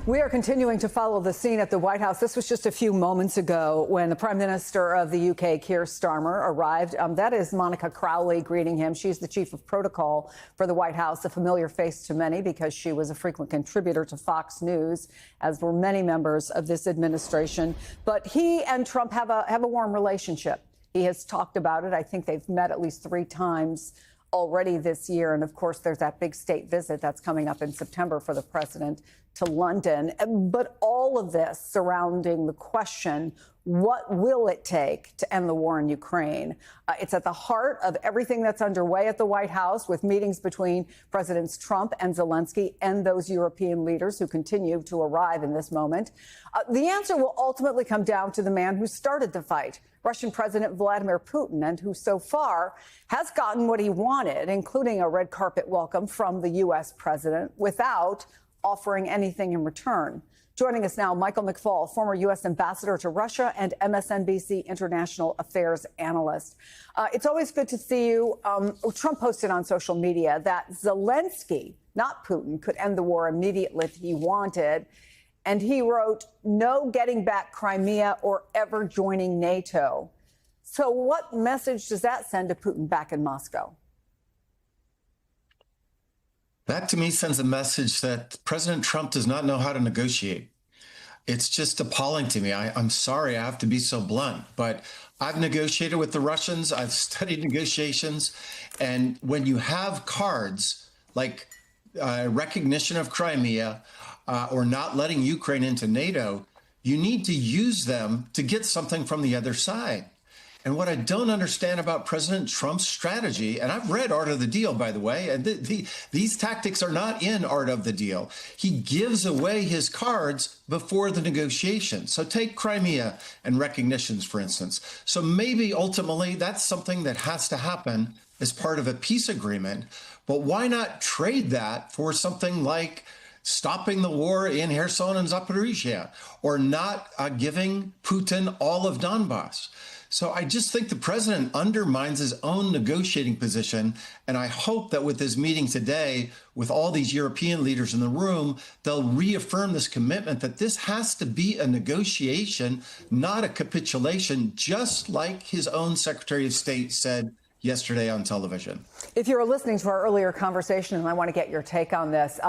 We are continuing to follow the scene at the White House. This was just a few moments ago when the Prime Minister of the UK, Keir Starmer, arrived. That is Monica Crowley greeting him. She's the chief of protocol for the White House, a familiar face to many because she was a frequent contributor to Fox News, as were many members of this administration. But he and Trump have a warm relationship. He has talked about it. I think they've met at least 3 times already this year. And of course, there's that big state visit that's coming up in September for the president to London. But all of this surrounding the question, what will it take to end the war in Ukraine? It's at the heart of everything that's underway at the White House, with meetings between Presidents Trump and Zelensky and those European leaders who continue to arrive in this moment. The answer will ultimately come down to the man who started the fight, Russian President Vladimir Putin, and who so far has gotten what he wanted, including a red carpet welcome from the U.S. president, without offering anything in return. Joining us now, Michael McFaul, former U.S. ambassador to Russia and MSNBC international affairs analyst. It's always good to see you. Trump posted on social media that Zelensky, not Putin, could end the war immediately if he wanted. And he wrote, "No getting back Crimea or ever joining NATO." So what message does that send to Putin back in Moscow? That, to me, sends a message that President Trump does not know how to negotiate. It's just appalling to me. I'm sorry I have to be so blunt, but I've negotiated with the Russians. I've studied negotiations. And when you have cards like recognition of Crimea or not letting Ukraine into NATO, you need to use them to get something from the other side. And what I don't understand about President Trump's strategy, and I've read Art of the Deal, by the way, and these tactics are not in Art of the Deal. He gives away his cards before the negotiation. So take Crimea and recognitions, for instance. So maybe ultimately that's something that has to happen as part of a peace agreement. But why not trade that for something like stopping the war in Kherson and Zaporizhia, or not giving Putin all of Donbass? So I just think the president undermines his own negotiating position. And I hope that with his meeting today, with all these European leaders in the room, they'll reaffirm this commitment that this has to be a negotiation, not a capitulation, just like his own Secretary of State said yesterday on television. If you're listening to our earlier conversation, and I want to get your take on this,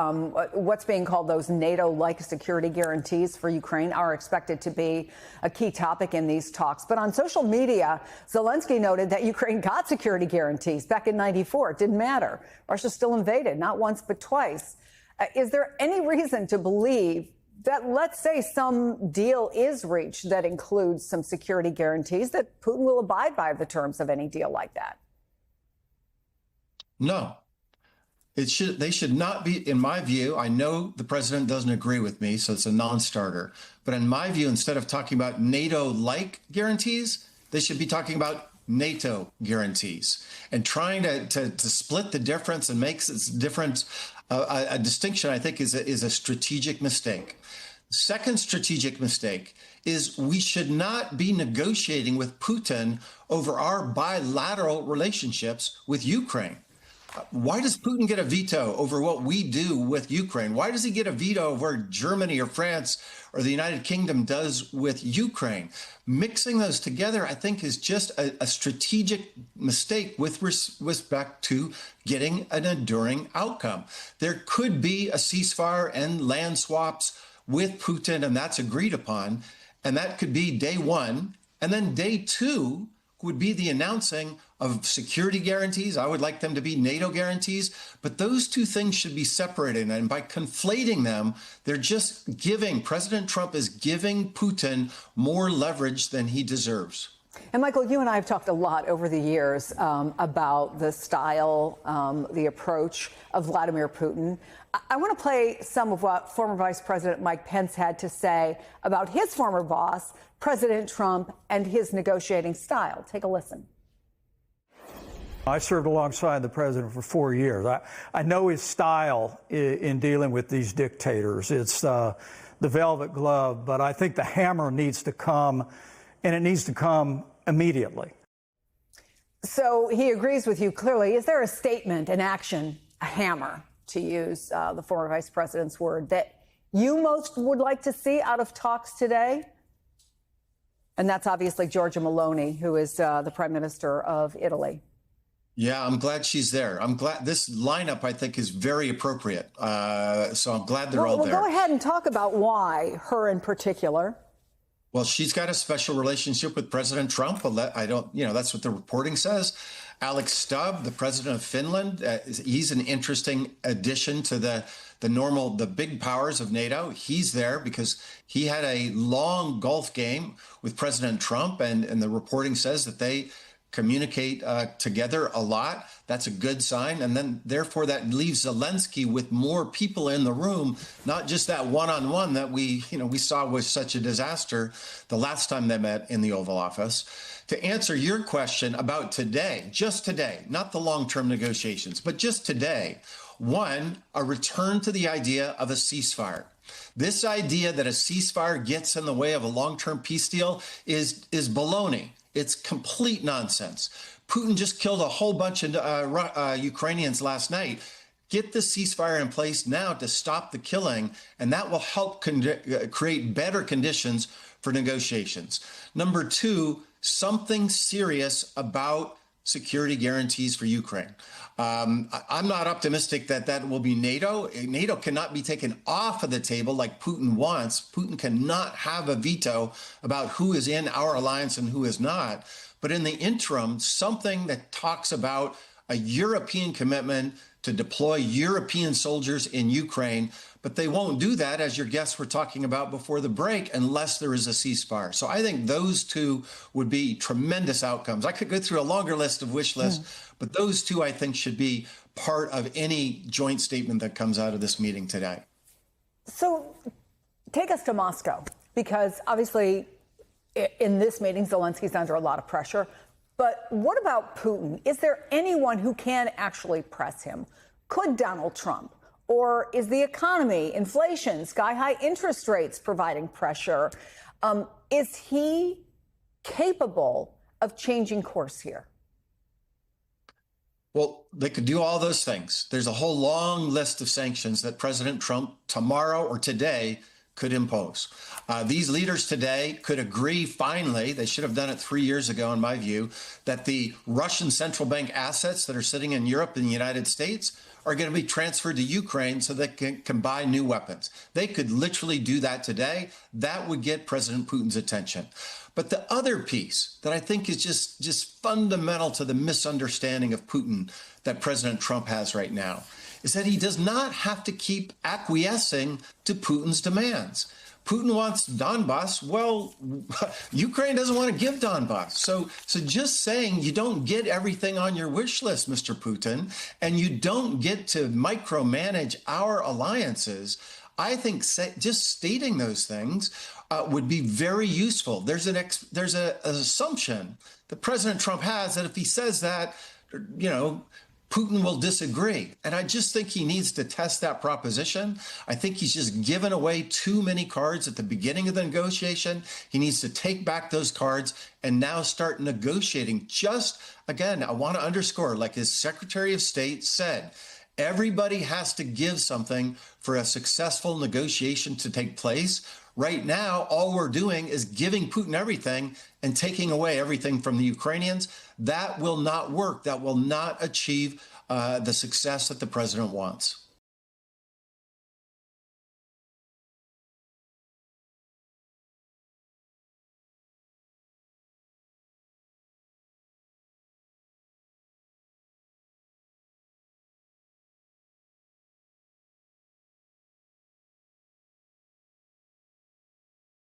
what's being called those NATO-like security guarantees for Ukraine are expected to be a key topic in these talks. But on social media, Zelensky noted that Ukraine got security guarantees back in '94. It didn't matter. Russia still invaded, not once but twice. Is there any reason to believe that, let's say, some deal is reached that includes some security guarantees, that Putin will abide by the terms of any deal like that? No, they should not be, in my view. I know the president doesn't agree with me, so it's a non-starter. But in my view, instead of talking about NATO-like guarantees, they should be talking about NATO guarantees, and trying to split the difference and make this difference a distinction, I think, is a strategic mistake. Second strategic mistake is we should not be negotiating with Putin over our bilateral relationships with Ukraine. Why does Putin get a veto over what we do with Ukraine? Why does he get a veto over Germany or France or the United Kingdom does with Ukraine? Mixing those together, I think, is just a strategic mistake with respect to getting an enduring outcome. There could be a ceasefire and land swaps with Putin, and that's agreed upon. And that could be day one. And then day two would be the announcing of security guarantees. I would like them to be NATO guarantees, but those two things should be separated. And by conflating them, they're just President Trump is giving Putin more leverage than he deserves. And Michael, you and I have talked a lot over the years about the style, the approach of Vladimir Putin. I want to play some of what former Vice President Mike Pence had to say about his former boss, President Trump, and his negotiating style. Take a listen. I served alongside the president for 4 years. I know his style in dealing with these dictators. It's the velvet glove, but I think the hammer needs to come, and it needs to come immediately. So he agrees with you clearly. Is there a statement, an action, a hammer, to use the former vice president's word, that you most would like to see out of talks today? And that's obviously Giorgia Meloni, who is the Prime Minister of Italy. Yeah, I'm glad she's there. I'm glad this lineup, I think, is very appropriate. So I'm glad they're all there. Well, go ahead and talk about why, her in particular. Well, she's got a special relationship with President Trump. I don't, that's what the reporting says. Alex Stubb, the president of Finland, he's an interesting addition to the big powers of NATO. He's there because he had a long golf game with President Trump, and the reporting says that they communicate together a lot. That's a good sign. And then therefore that leaves Zelensky with more people in the room, not just that one-on-one that we saw was such a disaster the last time they met in the Oval Office. To answer your question about today, just today, not the long-term negotiations, but just today, one, a return to the idea of a ceasefire. This idea that a ceasefire gets in the way of a long-term peace deal is baloney. It's complete nonsense. Putin just killed a whole bunch of Ukrainians last night. Get the ceasefire in place now to stop the killing, and that will help create better conditions for negotiations. Number two, something serious about security guarantees for Ukraine. I'm not optimistic that will be NATO. NATO cannot be taken off of the table like Putin wants. Putin cannot have a veto about who is in our alliance and who is not. But in the interim, something that talks about a European commitment to deploy European soldiers in Ukraine, but they won't do that, as your guests were talking about before the break, unless there is a ceasefire. So I think those two would be tremendous outcomes. I could go through a longer list of wish lists, but those two, I think, should be part of any joint statement that comes out of this meeting today. So take us to Moscow, because obviously in this meeting, Zelensky's under a lot of pressure. But what about Putin? Is there anyone who can actually press him? Could Donald Trump? Or is the economy, inflation, sky-high interest rates providing pressure? Is he capable of changing course here? Well, they could do all those things. There's a whole long list of sanctions that President Trump tomorrow or today could impose. These leaders today could agree finally, they should have done it 3 years ago in my view, that the Russian central bank assets that are sitting in Europe and the United States are going to be transferred to Ukraine so they can buy new weapons. They could literally do that today. That would get President Putin's attention. But the other piece that I think is just fundamental to the misunderstanding of Putin that President Trump has right now is that he does not have to keep acquiescing to Putin's demands. Putin wants Donbass. Well, Ukraine doesn't want to give Donbass. So just saying you don't get everything on your wish list, Mr. Putin, and you don't get to micromanage our alliances, I think just stating those things would be very useful. There's an assumption that President Trump has that if he says that, Putin will disagree. And I just think he needs to test that proposition. I think he's just given away too many cards at the beginning of the negotiation. He needs to take back those cards and now start negotiating. Just, again, I want to underscore, like his Secretary of State said, everybody has to give something for a successful negotiation to take place. Right now, all we're doing is giving Putin everything and taking away everything from the Ukrainians. That will not work. That will not achieve the success that the president wants.